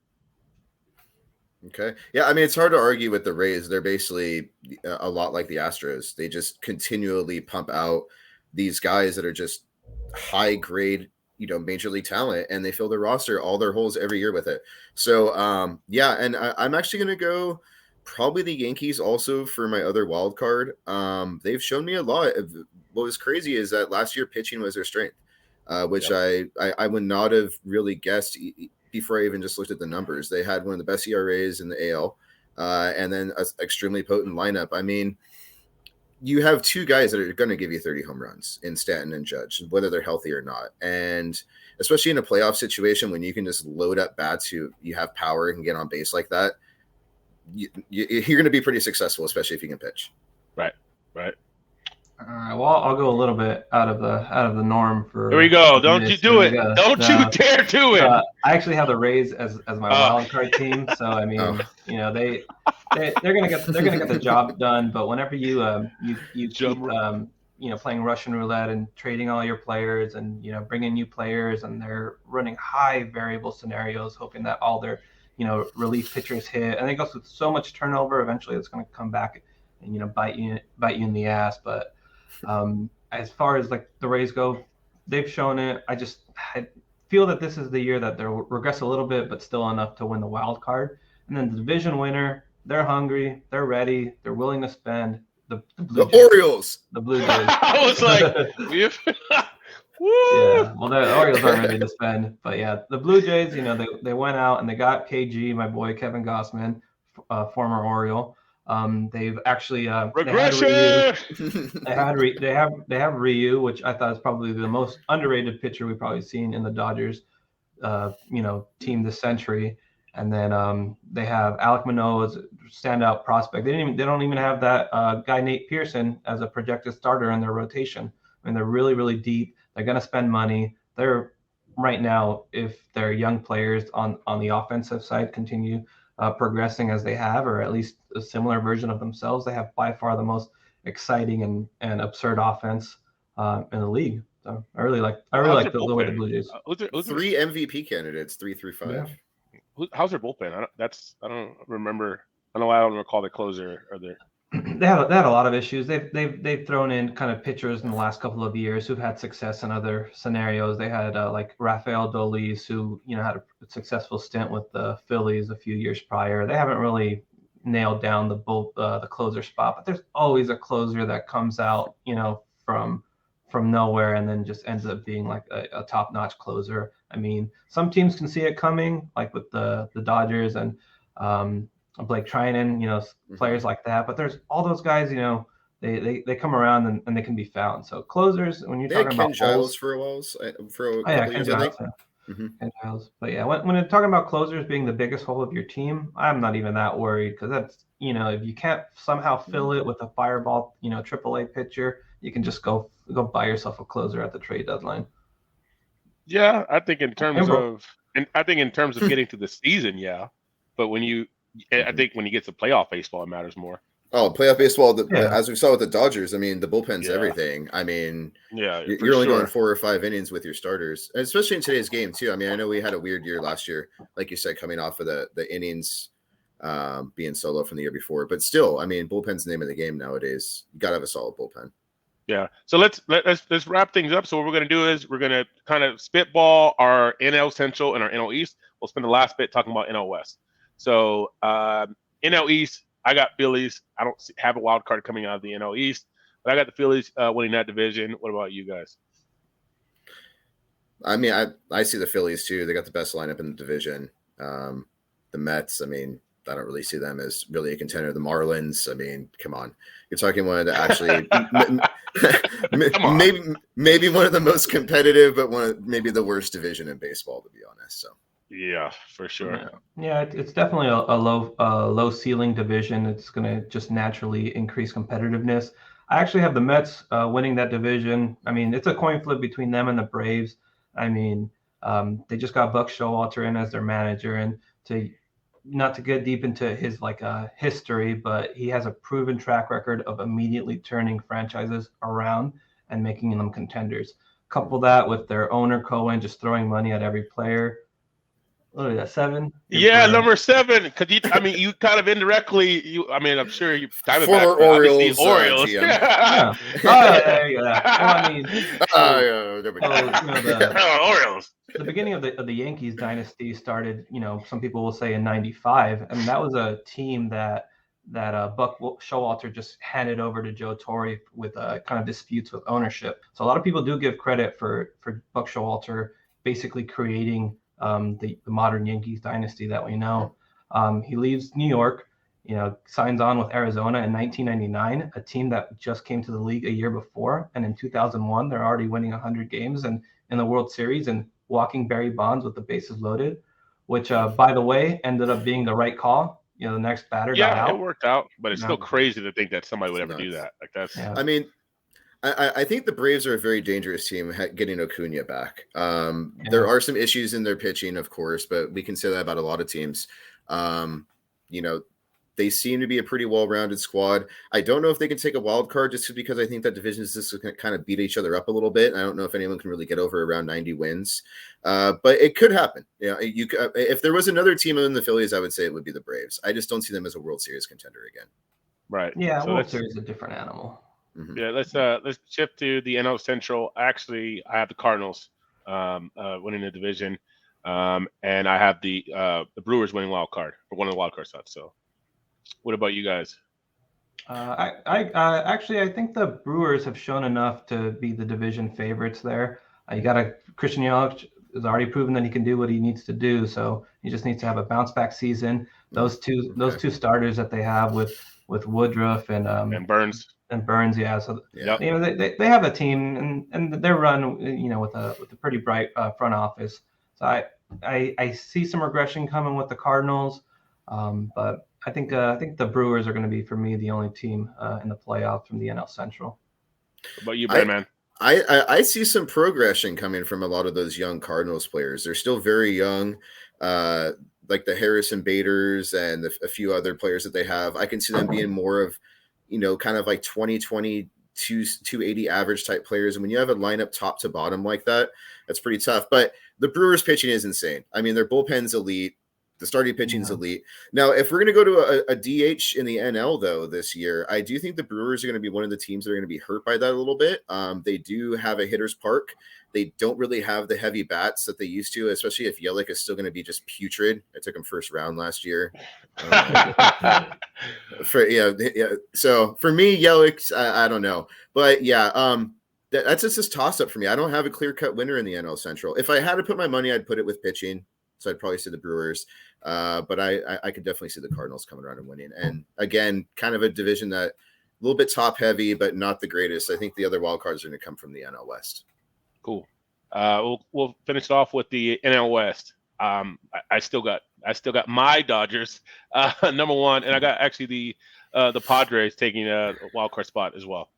Okay. Yeah, it's hard to argue with the Rays. They're basically a lot like the Astros. They just continually pump out these guys that are just high grade, major league talent, and they fill their roster, all their holes every year with it. So, and I'm actually going to go probably the Yankees also for my other wild card. They've shown me a lot. What was crazy is that last year pitching was their strength, which I would not have really guessed before I even just looked at the numbers. They had one of the best ERAs in the AL, and then an extremely potent lineup. You have 2 guys that are going to give you 30 home runs in Stanton and Judge, whether they're healthy or not. And especially in a playoff situation when you can just load up bats, you have power and can get on base like that, you're going to be pretty successful, especially if you can pitch. Right. All right. Well, I'll go a little bit out of the norm for. Here we go. Don't you do it? Don't you dare do it. I actually have the Rays as my wild card team, so they're gonna get the job done. But whenever you keep playing Russian roulette and trading all your players and bringing new players, and they're running high variable scenarios, hoping that all their relief pitchers hit, and it goes with so much turnover. Eventually, it's going to come back and bite you in the ass. But as far as like the Rays go, they've shown it. I feel that this is the year that they'll regress a little bit, but still enough to win the wild card. And then the division winner, they're hungry, they're ready, they're willing to spend. The Orioles, the Blue Jays. I was like, woo! Yeah, well, the Orioles aren't ready to spend, but yeah, the Blue Jays, they went out and they got KG, my boy Kevin Gossman, former Oriole. They've actually regression. They have Ryu, which I thought is probably the most underrated pitcher we've probably seen in the Dodgers, team this century. And then they have Alek Manoah as a standout prospect. They don't even have that guy Nate Pearson as a projected starter in their rotation. They're really, really deep. They're going to spend money. They're right now, if their young players on the offensive side continue progressing as they have, or at least a similar version of themselves, they have by far the most exciting and absurd offense in the league. So I really like the way the Blue Jays. 3 MVP candidates, 3 through 5. Yeah. How's their bullpen? I don't remember. I don't know why I don't recall the closer. Or their. They had a lot of issues. They've thrown in kind of pitchers in the last couple of years who've had success in other scenarios. They had like Rafael Dolis, who had a successful stint with the Phillies a few years prior. They haven't really nailed down the closer spot, but there's always a closer that comes out from nowhere and then just ends up being like a top-notch closer. Some teams can see it coming, like with the Dodgers and Blake Trinan, players like that. But there's all those guys, they come around and they can be found. So closers, when you're talking about Ken Giles for a while, Ken Giles. Ken Giles. But yeah, when you're talking about closers being the biggest hole of your team, I'm not even that worried, because that's if you can't somehow fill it with a fireball, AAA pitcher, you can just go buy yourself a closer at the trade deadline. Yeah, I think in terms of getting to the season, yeah. But I think when you get to playoff baseball, it matters more. Oh, playoff baseball, as we saw with the Dodgers, the bullpen's everything. You're only going 4 or 5 innings with your starters, and especially in today's game too. I know we had a weird year last year, like you said, coming off of the innings being solo from the year before. But still, bullpen's the name of the game nowadays. You got to have a solid bullpen. Yeah. So let's wrap things up. So what we're going to do is we're going to kind of spitball our NL Central and our NL East. We'll spend the last bit talking about NL West. So NL East, I got Phillies. I don't have a wild card coming out of the NL East, but I got the Phillies winning that division. What about you guys? I mean, I see the Phillies too. They got the best lineup in the division. The Mets, I mean, I don't really see them as really a contender. The Marlins, I mean, come on. You're talking one of the actually maybe one of the most competitive, but maybe the worst division in baseball, to be honest. So yeah, for sure. Yeah, it's definitely a low ceiling division. It's going to just naturally increase competitiveness. I actually have the Mets winning that division. I mean, it's a coin flip between them and the Braves. I mean, they just got Buck Showalter in as their manager, and not to get deep into his history, but he has a proven track record of immediately turning franchises around and making them contenders. Couple that with their owner Cohen just throwing money at every player. What is that, 7? Yeah, number 7. Because you kind of indirectly, I'm sure you former Orioles. Orioles. Yeah. There you go. Well, I mean, Orioles. The beginning of the Yankees dynasty started, some people will say in '95, and that was a team that Buck Showalter just handed over to Joe Torre with kind of disputes with ownership. So a lot of people do give credit for Buck Showalter basically creating the modern Yankees dynasty that we know. He leaves New York, signs on with Arizona in 1999, a team that just came to the league a year before, and in 2001 they're already winning 100 games and in the World Series and walking Barry Bonds with the bases loaded, which by the way ended up being the right call. The next batter got out. It worked out, but it's still crazy to think that somebody would ever do that. Like that's. Yeah. I mean, I think the Braves are a very dangerous team getting Acuna back. There are some issues in their pitching, of course, but we can say that about a lot of teams. They seem to be a pretty well-rounded squad. I don't know if they can take a wild card just because I think that division is just going to kind of beat each other up a little bit. I don't know if anyone can really get over around 90 wins, but it could happen. If there was another team in the Phillies, I would say it would be the Braves. I just don't see them as a World Series contender again. Right. Yeah, so World Series is a different animal. Mm-hmm. Yeah, let's shift to the NL Central. Actually, I have the Cardinals winning the division, and I have the Brewers winning wild card for one of the wild card spots. So, what about you guys? I think the Brewers have shown enough to be the division favorites there. Christian Yelich has already proven that he can do what he needs to do, so he just needs to have a bounce back season. Those two starters that they have with Woodruff and Burns. And Burns, yeah. So they have a team and they're run, with a pretty bright front office. So I see some regression coming with the Cardinals, but I think the Brewers are going to be, for me, the only team in the playoff from the NL Central. What about you, Brandman? I see some progression coming from a lot of those young Cardinals players. They're still very young, like the Harrison Baders and a few other players that they have. I can see them being more of, kind of like 2020, 280 average type players. And when you have a lineup top to bottom like that, that's pretty tough. But the Brewers pitching is insane. I mean, their bullpen's elite. The starting pitching is elite. Now, if we're going to go to a DH in the NL, though, this year, I do think the Brewers are going to be one of the teams that are going to be hurt by that a little bit. They do have a hitter's park. They don't really have the heavy bats that they used to, especially if Yelich is still going to be just putrid. I took him first round last year. So for me, Yelich, I don't know. But yeah, that's just this toss-up for me. I don't have a clear-cut winner in the NL Central. If I had to put my money, I'd put it with pitching. So I'd probably say the Brewers. But I could definitely see the Cardinals coming around and winning. And again, kind of a division that a little bit top heavy, but not the greatest. I think the other wild cards are going to come from the NL West. Cool. We'll finish it off with the NL West. I still got my Dodgers number one, and I got actually the Padres taking a wild card spot as well.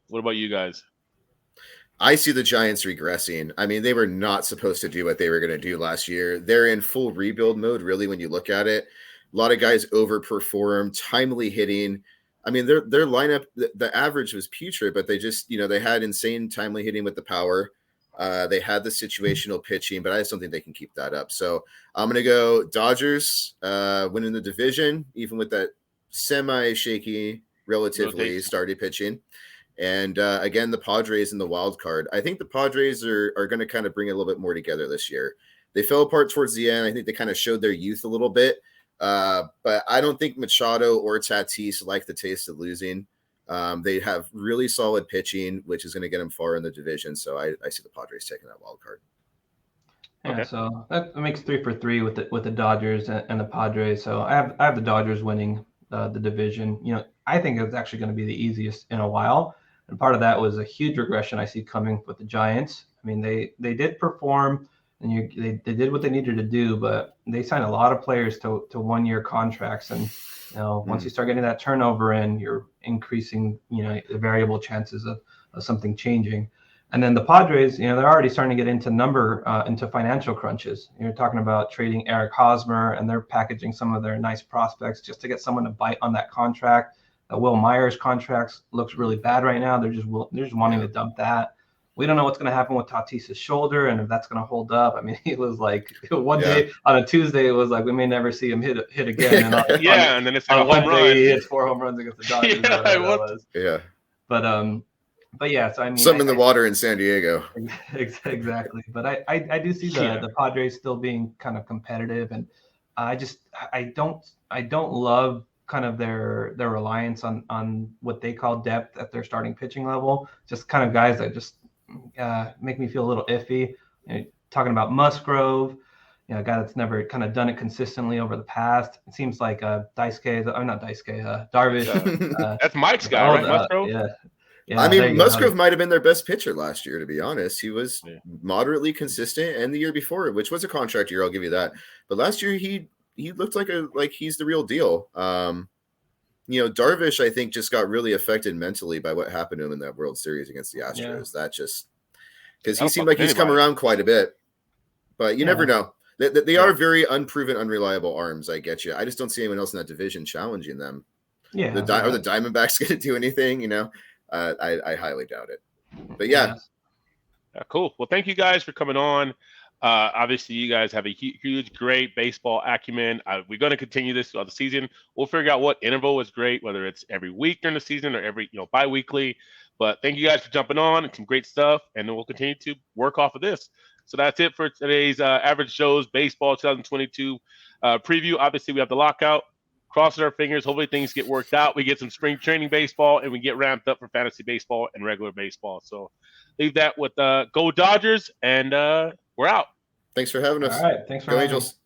What about you guys? I see the Giants regressing. I mean, they were not supposed to do what they were going to do last year. They're in full rebuild mode, really, when you look at it. A lot of guys overperform, timely hitting. I mean, their lineup, the average was putrid, but they just, they had insane timely hitting with the power. They had the situational pitching, but I just don't think they can keep that up. So I'm going to go Dodgers winning the division, even with that semi-shaky, relatively starting pitching. And again, the Padres in the wild card. I think the Padres are going to kind of bring it a little bit more together this year. They fell apart towards the end. I think they kind of showed their youth a little bit. But I don't think Machado or Tatis like the taste of losing. They have really solid pitching, which is going to get them far in the division. So I see the Padres taking that wild card. Yeah, Okay. so that makes 3 for 3 with the Dodgers and the Padres. So I have the Dodgers winning the division. I think it's actually going to be the easiest in a while. And part of that was a huge regression I see coming with the Giants. I mean, they did perform and they did what they needed to do, but they signed a lot of players to 1-year contracts. And once you start getting that turnover in, you're increasing the variable chances of something changing. And then the Padres, they're already starting to get into financial crunches. You're talking about trading Eric Hosmer, and they're packaging some of their nice prospects just to get someone to bite on that contract. Will Myers' contract looks really bad right now. They're just wanting to dump that. We don't know what's going to happen with Tatis's shoulder and if that's going to hold up. I mean, he was like one day on a Tuesday, it was like we may never see him hit again. And and then it's on a home run. He hits 4 home runs against the Dodgers. But yeah, so I mean, something in the water in San Diego. Exactly. But I do see the Padres still being kind of competitive, and I don't love kind of their reliance on what they call depth at their starting pitching level. Just kind of guys that just make me feel a little iffy. Talking about Musgrove, a guy that's never kind of done it consistently over the past. It seems like Darvish. That's Mike's guy, right? Musgrove. Yeah, I mean, Musgrove might have been their best pitcher last year, to be honest. He was moderately consistent, and the year before, which was a contract year, I'll give you that. But last year, he looked like he's the real deal. Darvish, I think, just got really affected mentally by what happened to him in that World Series against the Astros. That just because he seemed like he's come around quite a bit, but you never know. They are very unproven, unreliable arms. I get you. I just don't see anyone else in that division challenging them. Yeah, are the Diamondbacks going to do anything? I highly doubt it. But yeah. Cool. Well, thank you guys for coming on. Obviously, you guys have a huge, great baseball acumen. We're going to continue this throughout the season. We'll figure out what interval is great, whether it's every week during the season or every bi-weekly. But thank you guys for jumping on. It's some great stuff, and then we'll continue to work off of this. So that's it for today's Average Joe's Baseball 2022 preview. Obviously, we have the lockout. Crossing our fingers. Hopefully things get worked out. We get some spring training baseball, and we get ramped up for fantasy baseball and regular baseball. So leave that with Go Dodgers, and we're out. Thanks for having us. All right. Thanks for Go having Angels. me.